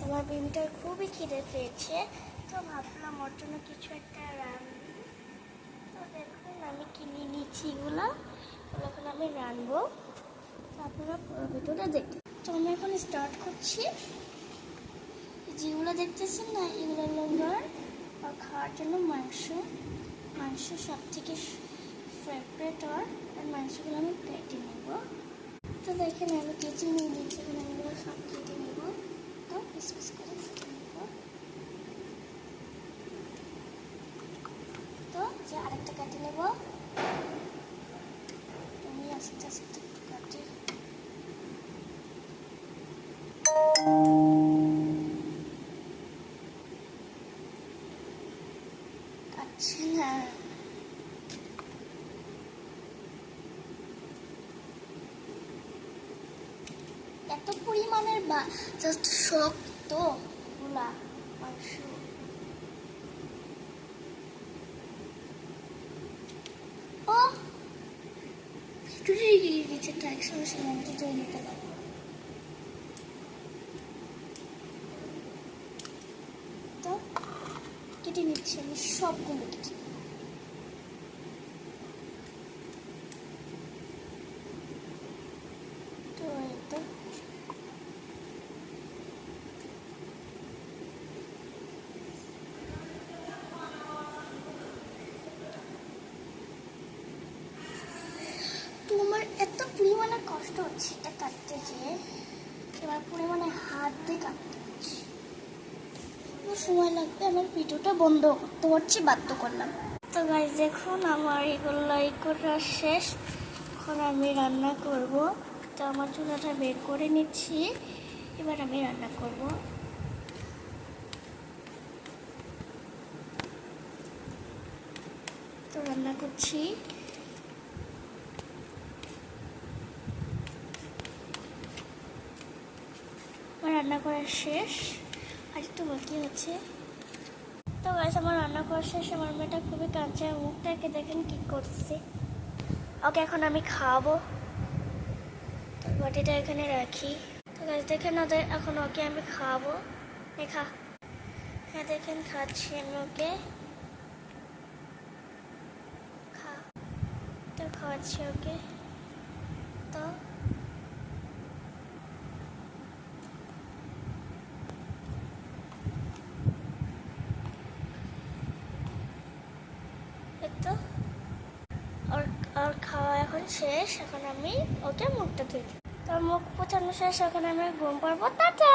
আমার বেবিটার খুবই খিদে পেয়েছে, তো ভাবলাম ওর জন্য কিছু একটা রান্না। তো দেখুন আমি কিনে নিচ্ছি এগুলো এখন আমি রানবো, তো আপনারা পুরো ভিডিওটা দেখুন। তো আমি এখন স্টার্ট করছি। যেগুলো দেখতেছেন না, এগুলো লঙ্গার আর খাওয়ার জন্য মাংস সব থেকে ফেভারিট। আর মাংসগুলো আমি কেটে নেব। তো দেখেন আমি কেটে নিয়ে দিচ্ছি, এখানে আমি এগুলো সব কেটে নেব। তো পিস পিস করে কেটে নেব। তো যে আরেকটা কেটে নেব, আমি আস্তে আস্তে কাটি। কাটছে না। এত পরিমাণের জাস্ট শক্ত গুলা মাংস। ও ভিতরে গিয়ে গেছে, ট্যাক্স সমস্যা মধ্যে তৈরি নিতে পারবো। তো কেটে নিচ্ছি আমি সবগুলো কেটে। তো এটা তোমার এত পরিমাণে কষ্ট হচ্ছে এটা কাটতে, যে এবার পরিমাণে হাত দিয়ে কাটতে হচ্ছে, সময় লাগবে। আমার ভিডিওটা বন্ধ করতে পারছি, বাধ্য করলাম। তো গাইস দেখুন আমার এগুলো করা শেষ, এখন আমি রান্না করব। তো আমার চুলাটা বের করে নিচ্ছি, এবার আমি রান্না করব। তো রান্না করছি। আমার রান্না করা শেষ, আর একটু বাকি আছে। তো গাইস আমার রান্না করা শেষ। আমার মেয়েটা খুবই কাঁদছে, মুখটাকে দেখেন কি করছে। ওকে এখন আমি খাওয়াবো। তো বাটিটা এখানে রাখি। তো গাইস দেখেন ওদের এখন ওকে আমি খাওয়াবো। খা। হ্যাঁ দেখেন খাচ্ছি আমি ওকে। খা। তো খাওয়াচ্ছি ওকে। তো তো আর খাওয়া এখন শেষ, এখন আমি ওকে মুখটা ধুই। তো মুখ পোছানো শেষ, এখন আমি ঘুম পারবো। টাটা।